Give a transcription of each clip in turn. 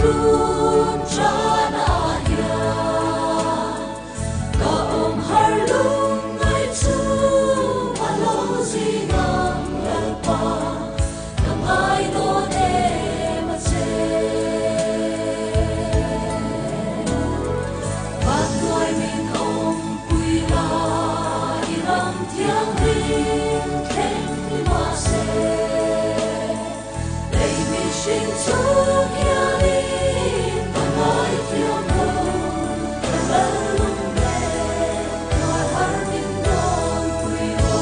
run trana ya ka har lung ngai chu alo zingang lalpa kamai do ne ma che bat loi min om pui la iram thiang rin khen ni ma se lei mi shin chu ya ni kamai thiang lo kalung ne ma har min don pui lo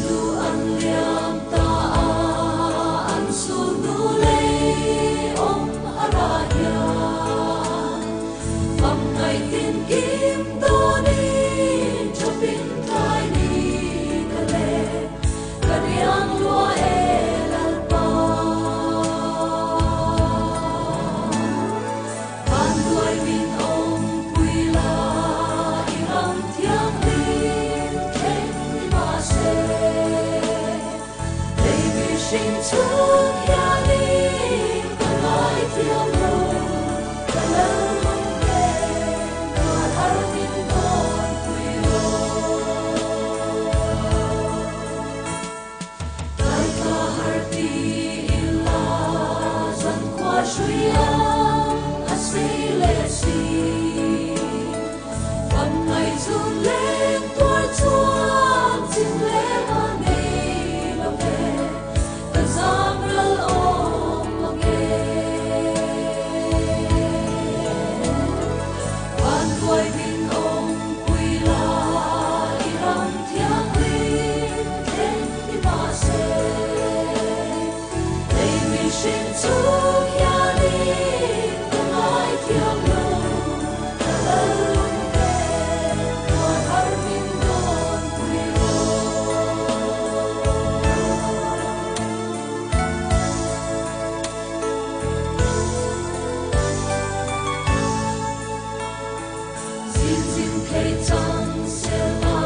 lu an liam ta an su nu lei om haraya vam ngai tin kim do ni cho pin tai ni kale kariang lua elalpa ban loi min om pui la iram thiang rin khen ni ma se lei mi shin chu ya ni kamai thiang lo kalung ne ma har min don pui lo tai ka har ti illa zan kwa shuya ase le si vam ngai zun lên tua chuan chin le ma nei lo ve ta zam ral om lo ge ban loi min om pui la iram thiang rin khen ni ma se lei mi shin chu ya ni kamai thiang lo kalung ne ma har min don pui lo zin zin thei chang se la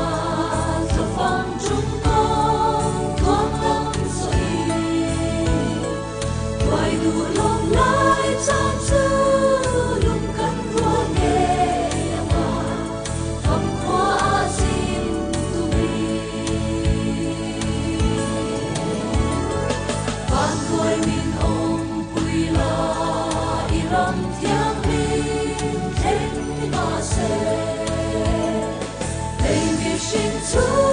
zo phong trung con thuang lăng soi quay đủ lòng lai chan chu lung kan rua nghe mà thầm khoa xin tu mi ban loi min om pui la iram thiang rin khen ni ma se lei mi shin chu